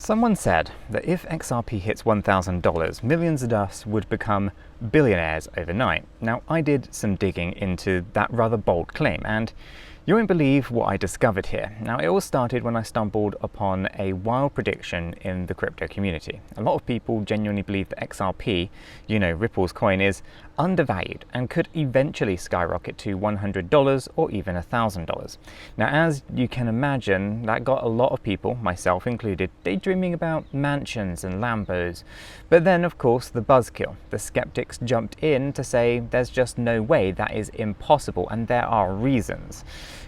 Someone said that if XRP hits $1,000, millions of us would become billionaires overnight. Now, I did some digging into that rather bold claim, and you won't believe what I discovered here. Now, it all started when I stumbled upon a wild prediction in the crypto community. A lot of people genuinely believe that XRP, Ripple's coin, is undervalued and could eventually skyrocket to $100 or even $1,000. Now, as you can imagine, that got a lot of people, myself included, daydreaming about mansions and Lambos. But then, of course, the buzzkill. The skeptics jumped in to say there's just no way, that is impossible, and there are reasons.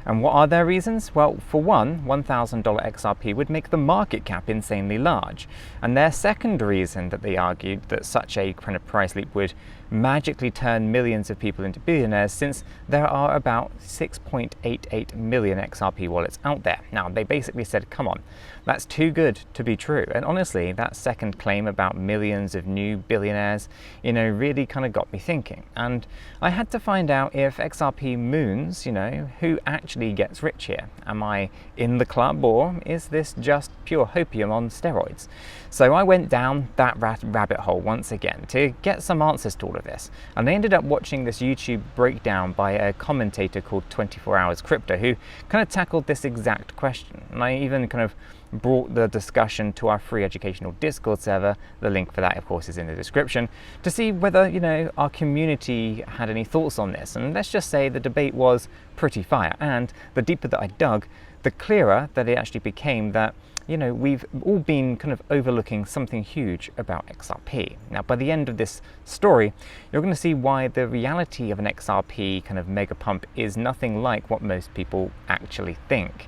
And what are their reasons? Well, for one, $1,000 XRP would make the market cap insanely large. And their second reason that they argued that such a kind of price leap would magically turn millions of people into billionaires, since there are about 6.88 million XRP wallets out there. Now, they basically said, come on, that's too good to be true. And honestly, that second claim about millions of new billionaires, really kind of got me thinking. And I had to find out if XRP moons, who actually gets rich here. Am I in the club, or is this just pure hopium on steroids? So I went down that rabbit hole once again to get some answers to all of this. And I ended up watching this YouTube breakdown by a commentator called 24 Hours Crypto, who kind of tackled this exact question. And I even kind of brought the discussion to our free educational Discord server. The link for that, of course, is in the description, to see whether, our community had any thoughts on this. And let's just say the debate was pretty fire. And the deeper that I dug, the clearer that it actually became that we've all been kind of overlooking something huge about XRP. Now, by the end of this story, you're going to see why the reality of an XRP kind of mega pump is nothing like what most people actually think.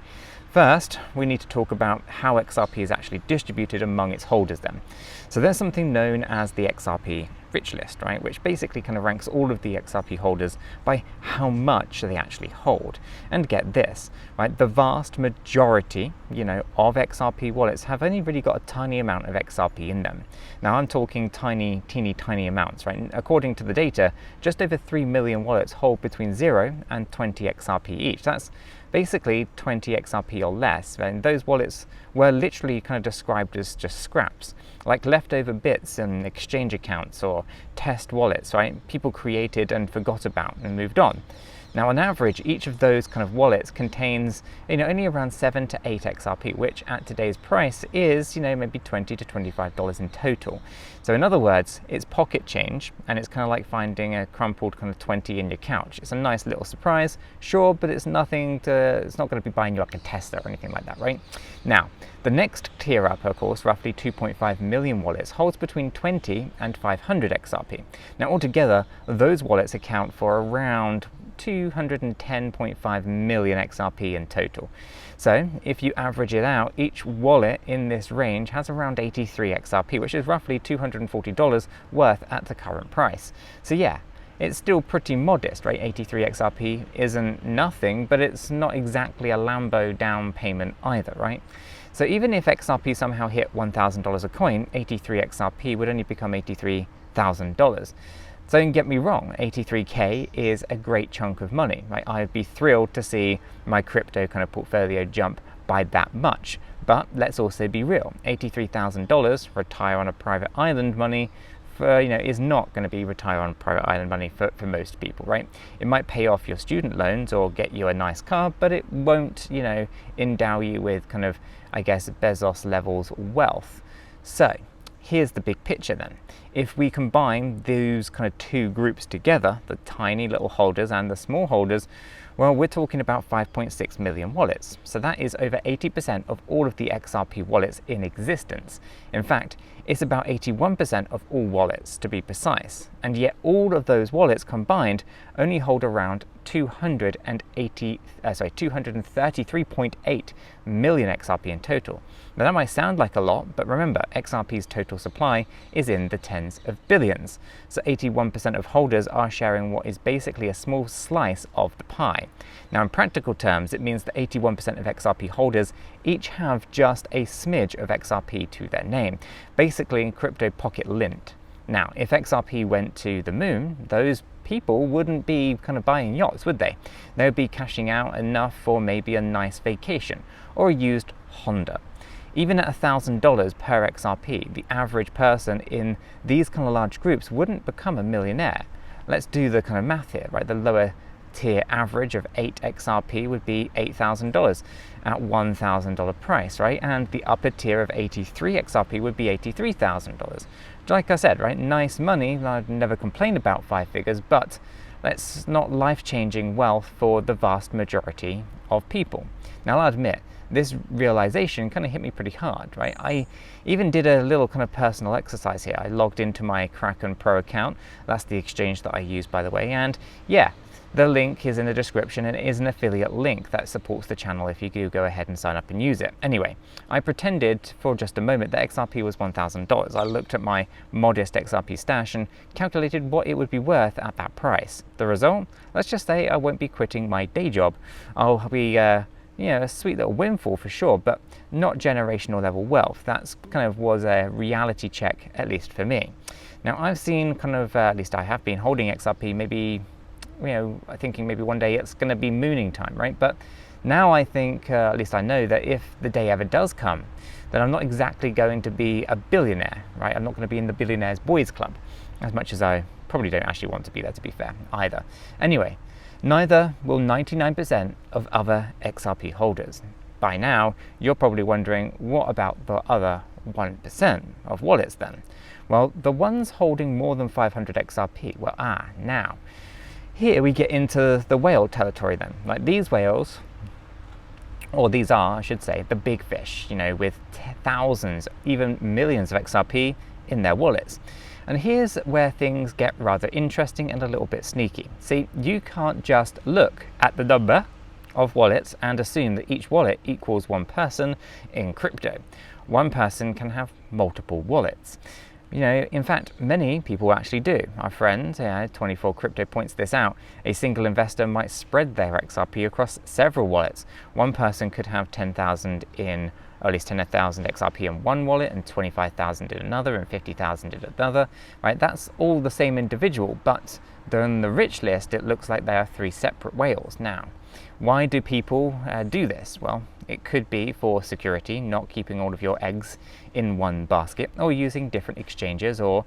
First, we need to talk about how XRP is actually distributed among its holders then. So there's something known as the XRP Rich List, right? Which basically kind of ranks all of the XRP holders by how much they actually hold. And get this, right? The vast majority, of XRP wallets have only really got a tiny amount of XRP in them. Now, I'm talking tiny, teeny tiny amounts, right? And according to the data, just over 3 million wallets hold between 0 and 20 XRP each. That's basically 20 XRP or less, and those wallets were literally kind of described as just scraps, like leftover bits in exchange accounts or test wallets, right? People created and forgot about and moved on. Now, on average, each of those kind of wallets contains, only around 7 to 8 XRP, which at today's price is, maybe $20 to $25 in total. So in other words, it's pocket change, and it's kind of like finding a crumpled kind of 20 in your couch. It's a nice little surprise, sure, but it's not going to be buying you like a Tesla or anything like that, right? Now, the next tier up, of course, roughly 2.5 million wallets, holds between 20 and 500 XRP. Now, altogether, those wallets account for around 210.5 million XRP in total. So if you average it out, each wallet in this range has around 83 XRP, which is roughly $240 worth at the current price. So yeah, it's still pretty modest, right? 83 XRP isn't nothing, but it's not exactly a Lambo down payment either, right? So even if XRP somehow hit $1,000 a coin, 83 XRP would only become $83,000. So don't get me wrong, 83K is a great chunk of money, right? I'd be thrilled to see my crypto kind of portfolio jump by that much. But let's also be real, $83,000 retire on a private island money is not going to be retire on private island money for most people, right? It might pay off your student loans or get you a nice car, but it won't, endow you with kind of, I guess, Bezos levels wealth. So here's the big picture then. If we combine those kind of two groups together, the tiny little holders and the small holders, well, we're talking about 5.6 million wallets. So that is over 80% of all of the XRP wallets in existence. In fact, it's about 81% of all wallets, to be precise. And yet all of those wallets combined only hold around 233.8 million XRP in total. Now, that might sound like a lot, but remember, XRP's total supply is in the tens of billions. So 81% of holders are sharing what is basically a small slice of the pie. Now, in practical terms, it means that 81% of XRP holders each have just a smidge of XRP to their name, basically crypto pocket lint. Now, if XRP went to the moon, those people wouldn't be kind of buying yachts, would they? They would be cashing out enough for maybe a nice vacation or a used Honda. Even at $1,000 per XRP, the average person in these kind of large groups wouldn't become a millionaire. Let's do the kind of math here, right? The lower tier average of 8 XRP would be $8,000 at $1,000 price, right? And the upper tier of 83 XRP would be $83,000. Like I said, right? Nice money. I'd never complain about 5 figures, but that's not life-changing wealth for the vast majority of people. Now, I'll admit, this realization kind of hit me pretty hard, right? I even did a little kind of personal exercise here. I logged into my Kraken Pro account. That's the exchange that I use, by the way. And yeah, the link is in the description, and it is an affiliate link that supports the channel if you do go ahead and sign up and use it. Anyway, I pretended for just a moment that XRP was $1,000. I looked at my modest XRP stash and calculated what it would be worth at that price. The result? Let's just say I won't be quitting my day job. I'll be a sweet little windfall for sure, but not generational level wealth. That's kind of was a reality check, at least for me. Now, I've seen kind of, at least I have been holding XRP maybe, thinking maybe one day it's going to be mooning time, right? But now I think, at least I know that if the day ever does come, then I'm not exactly going to be a billionaire, right? I'm not going to be in the billionaires boys club, as much as I probably don't actually want to be there, to be fair, either. Anyway, neither will 99% of other XRP holders. By now, you're probably wondering, what about the other 1% of wallets then? Well, the ones holding more than 500 XRP, well, now, here we get into the whale territory then. Like these whales, or these are, I should say, the big fish, with thousands, even millions of XRP in their wallets. And here's where things get rather interesting and a little bit sneaky. See, you can't just look at the number of wallets and assume that each wallet equals one person in crypto. One person can have multiple wallets. In fact, many people actually do. Our friend, 24 Crypto points this out. A single investor might spread their XRP across several wallets. One person could have 10,000 in, or at least 10,000 XRP in one wallet and 25,000 in another and 50,000 in another, right? That's all the same individual, but on the Rich List, it looks like there are 3 separate whales. Now, why do people do this? Well, it could be for security, not keeping all of your eggs in one basket, or using different exchanges, or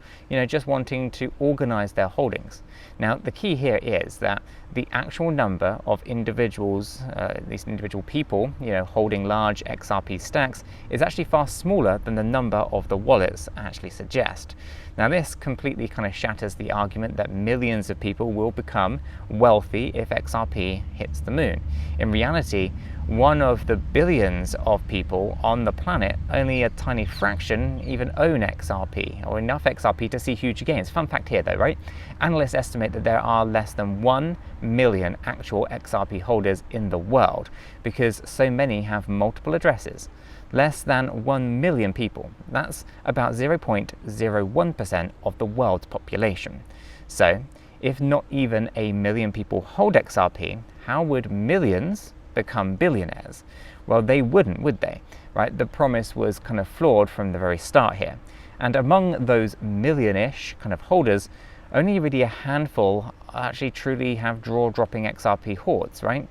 just wanting to organize their holdings. Now, the key here is that the actual number of individuals, these individual people, holding large XRP stacks is actually far smaller than the number of the wallets actually suggest. Now, this completely kind of shatters the argument that millions of people will become wealthy if XRP hits the moon. In reality, one of the billions of people on the planet, only a tiny fraction even own XRP, or enough XRP to see huge gains. Fun fact here though, right? Analysts estimate that there are less than 1 million actual XRP holders in the world, because so many have multiple addresses. Less than 1 million people. That's about 0.01% of the world's population. So, if not even 1 million people hold XRP, how would millions become billionaires? Well, they wouldn't, would they? Right? The promise was kind of flawed from the very start here. And among those million-ish kind of holders, only really a handful actually truly have draw-dropping XRP hoards, right?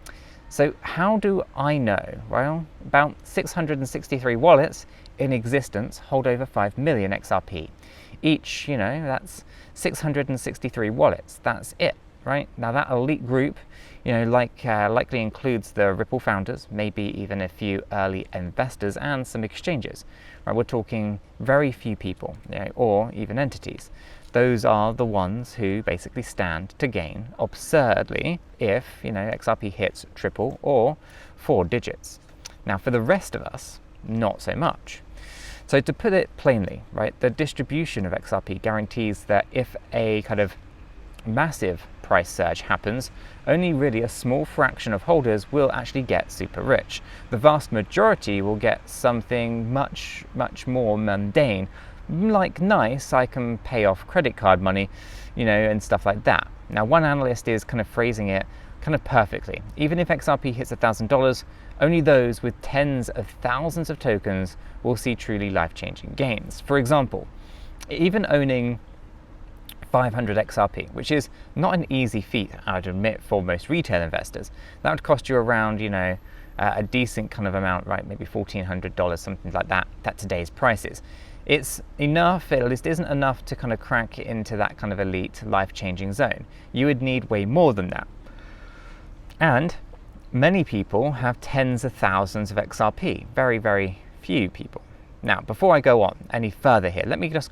So how do I know? Well, about 663 wallets in existence hold over 5 million XRP. Each, that's 663 wallets. That's it, right? Now that elite group, likely includes the Ripple founders, maybe even a few early investors and some exchanges. Right? We're talking very few people, or even entities. Those are the ones who basically stand to gain absurdly if, XRP hits triple or 4 digits. Now, for the rest of us, not so much. So to put it plainly, right, the distribution of XRP guarantees that if a kind of massive price surge happens, only really a small fraction of holders will actually get super rich. The vast majority will get something much, much more mundane, like nice, I can pay off credit card money, and stuff like that. Now, one analyst is kind of phrasing it kind of perfectly. Even if XRP hits $1,000, only those with tens of thousands of tokens will see truly life-changing gains. For example, even owning 500 XRP, which is not an easy feat, I'd admit, for most retail investors. That would cost you around, a decent kind of amount, right? Maybe $1,400, something like that, at today's prices. It's enough, at least isn't enough to kind of crack into that kind of elite life-changing zone. You would need way more than that. And many people have tens of thousands of XRP, very, very few people. Now, before I go on any further here, let me just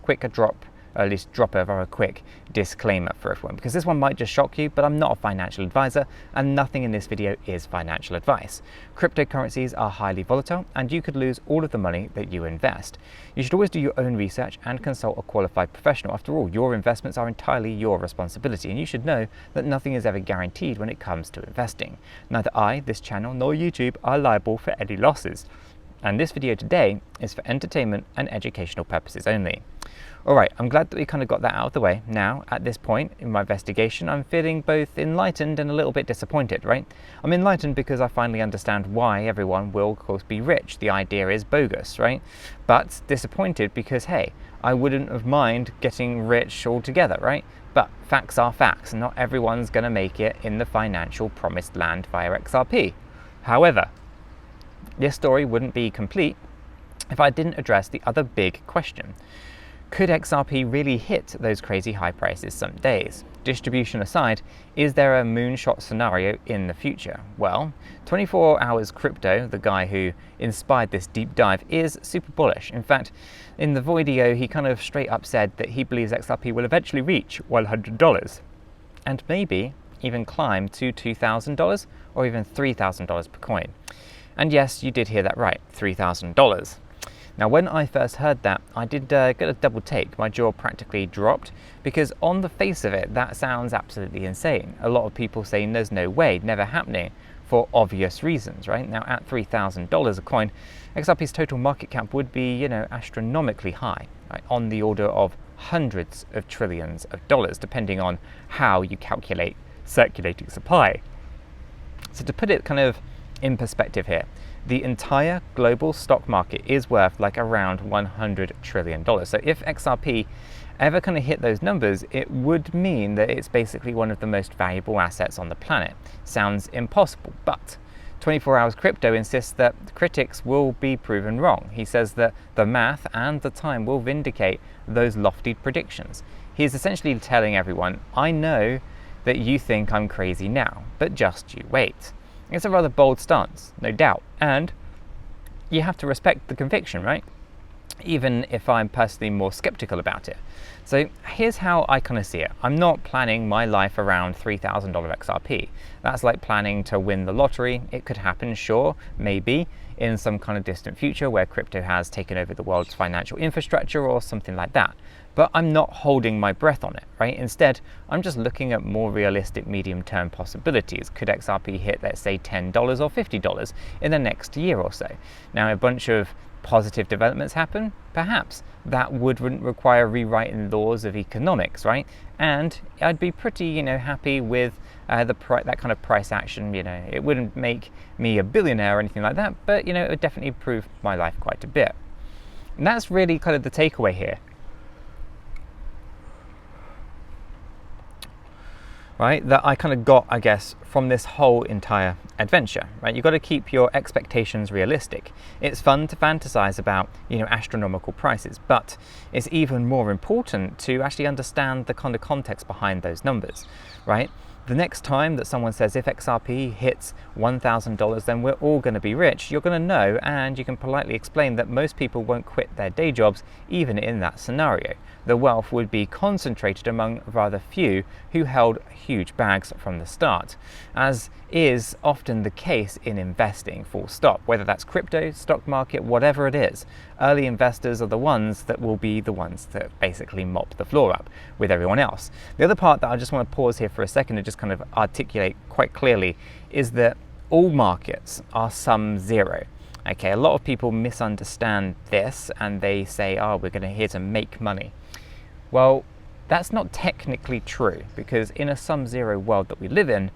at least drop a very quick disclaimer for everyone, because this one might just shock you, but I'm not a financial advisor and nothing in this video is financial advice. Cryptocurrencies are highly volatile and you could lose all of the money that you invest. You should always do your own research and consult a qualified professional. After all, your investments are entirely your responsibility, and you should know that nothing is ever guaranteed when it comes to investing. Neither I, this channel, nor YouTube are liable for any losses. And this video today is for entertainment and educational purposes only. Alright, I'm glad that we kind of got that out of the way. Now, at this point in my investigation, I'm feeling both enlightened and a little bit disappointed, right? I'm enlightened because I finally understand why everyone will, of course, be rich. The idea is bogus, right? But disappointed because, hey, I wouldn't have mind getting rich altogether, right? But facts are facts, and not everyone's going to make it in the financial promised land via XRP. However, this story wouldn't be complete if I didn't address the other big question. Could XRP really hit those crazy high prices some days? Distribution aside, is there a moonshot scenario in the future? Well, 24 Hours Crypto, the guy who inspired this deep dive, is super bullish. In fact, in the video, he kind of straight up said that he believes XRP will eventually reach $100 and maybe even climb to $2,000 or even $3,000 per coin. And yes, you did hear that right, $3,000. Now, when I first heard that, I did get a double take. My jaw practically dropped because on the face of it, that sounds absolutely insane. A lot of people saying there's no way, never happening, for obvious reasons, right? Now, at $3,000 a coin, XRP's total market cap would be, astronomically high, right? On the order of hundreds of trillions of dollars, depending on how you calculate circulating supply. So to put it kind of in perspective here, the entire global stock market is worth like around $100 trillion. So if XRP ever kind of hit those numbers, it would mean that it's basically one of the most valuable assets on the planet. Sounds impossible, but 24 Hours Crypto insists that critics will be proven wrong. He says that the math and the time will vindicate those lofty predictions. He's essentially telling everyone, I know that you think I'm crazy now, but just you wait. It's a rather bold stance, no doubt, and you have to respect the conviction, right? Even if I'm personally more skeptical about it. So here's how I kind of see it. I'm not planning my life around $3,000 XRP. That's like planning to win the lottery. It could happen, sure, maybe, in some kind of distant future where crypto has taken over the world's financial infrastructure or something like that. But I'm not holding my breath on it, right? Instead, I'm just looking at more realistic medium-term possibilities. Could XRP hit, let's say, $10 or $50 in the next year or so? Now, a bunch of positive developments happen, perhaps. That wouldn't require rewriting laws of economics, right? And I'd be pretty, happy with that kind of price action. It wouldn't make me a billionaire or anything like that, but, it would definitely improve my life quite a bit. And that's really kind of the takeaway here. Right, that I kind of got, I guess, from this whole entire adventure, right? You've got to keep your expectations realistic. It's fun to fantasize about, astronomical prices, but it's even more important to actually understand the kind of context behind those numbers, right? The next time that someone says if XRP hits $1,000, then we're all going to be rich, you're going to know, and you can politely explain that most people won't quit their day jobs even in that scenario. The wealth would be concentrated among rather few who held huge bags from the start, as is often the case in investing, full stop. Whether that's crypto, stock market, whatever it is, early investors are the ones that will be the ones that basically mop the floor up with everyone else. The other part that I just want to pause here for a second and just kind of articulate quite clearly is that all markets are sum zero. Okay, a lot of people misunderstand this and they say, oh, we're here to make money. Well, that's not technically true, because in a sum zero world that we live in,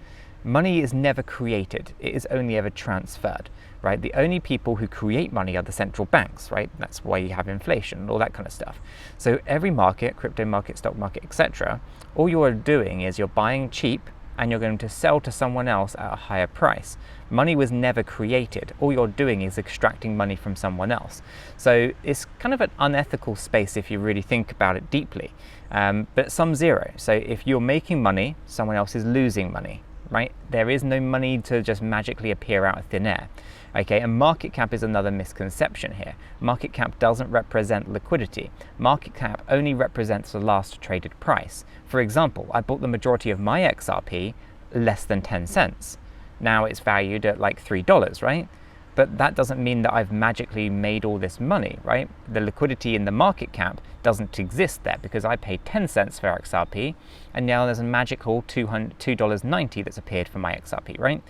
money is never created, it is only ever transferred, right? The only people who create money are the central banks, right? That's why you have inflation and all that kind of stuff. So every market, crypto market, stock market, etc., all you are doing is you're buying cheap and you're going to sell to someone else at a higher price. Money was never created. All you're doing is extracting money from someone else. So it's kind of an unethical space if you really think about it deeply. But sum zero. So if you're making money, someone else is losing money, right? There is no money to just magically appear out of thin air. Okay, and market cap is another misconception here. Market cap doesn't represent liquidity. Market cap only represents the last traded price. For example, I bought the majority of my XRP less than 10 cents. Now it's valued at like $3, right? But that doesn't mean that I've magically made all this money, right? The liquidity in the market cap doesn't exist there because I paid 10 cents for XRP and now there's a magical $2.90 that's appeared for my XRP, right?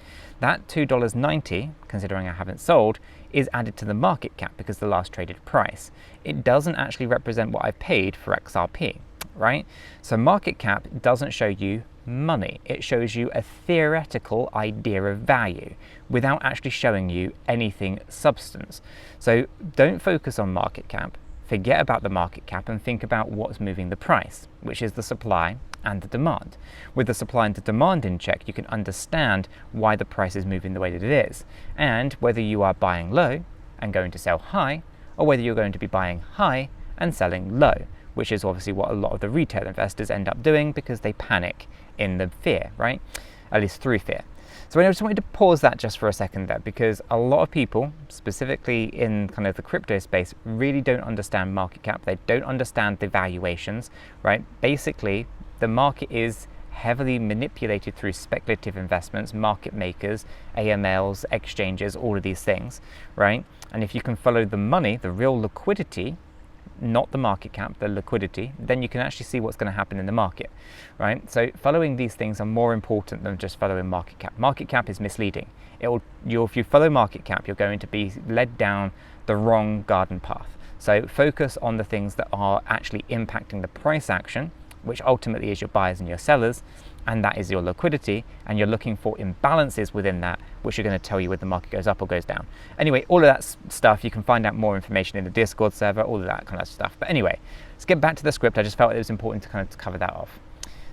That $2.90, considering I haven't sold, is added to the market cap because the last traded price. It doesn't actually represent what I've paid for XRP, right? So market cap doesn't show you money. It shows you a theoretical idea of value without actually showing you anything substance. So don't focus on market cap, forget about the market cap and think about what's moving the price, which is the supply and the demand. With the supply and the demand in check, you can understand why the price is moving the way that it is, and whether you are buying low and going to sell high, or whether you're going to be buying high and selling low, which is obviously what a lot of the retail investors end up doing because they panic in the fear, right? At least through fear. So I just wanted to pause that just for a second there, because a lot of people, specifically in kind of the crypto space, really don't understand market cap. They don't understand the valuations, right? Basically, the market is heavily manipulated through speculative investments, market makers, AMLs, exchanges, all of these things, right? And if you can follow the money, the real liquidity, not the market cap, the liquidity, then you can actually see what's going to happen in the market, right? So following these things are more important than just following market cap. Market cap is misleading. If you follow market cap, you're going to be led down the wrong garden path. So focus on the things that are actually impacting the price action, which ultimately is your buyers and your sellers, and that is your liquidity, and you're looking for imbalances within that, which are going to tell you whether the market goes up or goes down. Anyway, all of that stuff, you can find out more information in the Discord server, all of that kind of stuff. But anyway, let's get back to the script. I just felt it was important to kind of cover that off.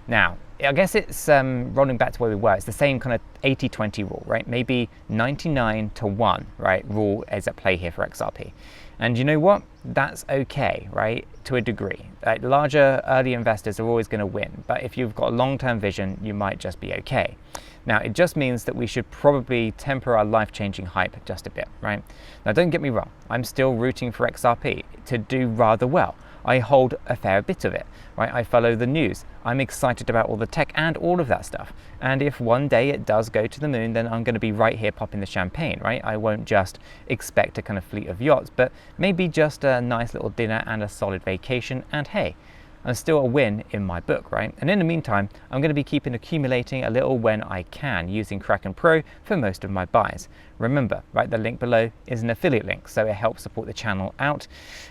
Now, I guess it's rolling back to where we were. It's the same kind of 80-20 rule, right? Maybe 99-1, right? Rule is at play here for XRP. And you know what? That's okay, right? To a degree. Larger early investors are always going to win, but if you've got a long-term vision, you might just be okay. Now, it just means that we should probably temper our life-changing hype just a bit, right? Now, don't get me wrong. I'm still rooting for XRP to do rather well. I hold a fair bit of it, right? I follow the news. I'm excited about all the tech and all of that stuff. And if one day it does go to the moon, then I'm going to be right here popping the champagne, right? I won't just expect a kind of fleet of yachts, but maybe just a nice little dinner and a solid vacation. And hey, I'm still a win in my book, right? And in the meantime, I'm going to be accumulating a little when I can using Kraken Pro for most of my buys. Remember, right, the link below is an affiliate link, so it helps support the channel out.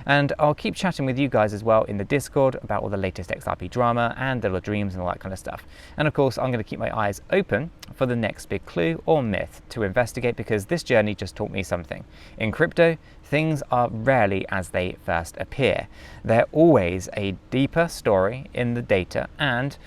And I'll keep chatting with you guys as well in the Discord about all the latest XRP drama and little dreams and all that kind of stuff. And of course, I'm going to keep my eyes open for the next big clue or myth to investigate, because this journey just taught me something. In crypto, things are rarely as they first appear. They're always a deeper story in the data, and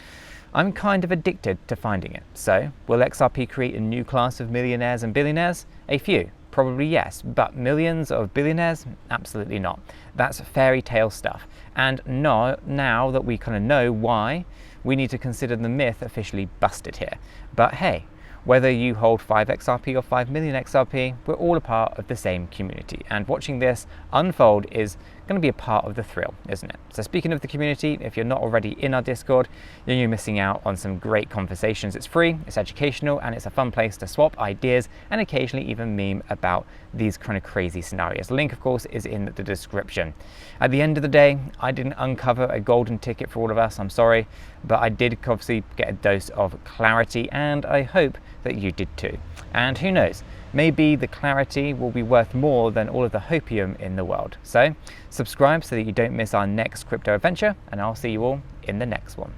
I'm kind of addicted to finding it. So, will XRP create a new class of millionaires and billionaires? A few, probably yes, but millions of billionaires? Absolutely not. That's fairy tale stuff. And now that we kind of know why, we need to consider the myth officially busted here. But hey, whether you hold 5 XRP or 5 million XRP, we're all a part of the same community. And watching this unfold is going to be a part of the thrill, isn't it? So speaking of the community, if you're not already in our Discord, then you're missing out on some great conversations. It's free, it's educational, and it's a fun place to swap ideas and occasionally even meme about these kind of crazy scenarios. The link, of course, is in the description. At the end of the day, I didn't uncover a golden ticket for all of us, I'm sorry, but I did obviously get a dose of clarity, and I hope that you did too. And who knows, maybe the clarity will be worth more than all of the hopium in the world. So subscribe so that you don't miss our next crypto adventure, and I'll see you all in the next one.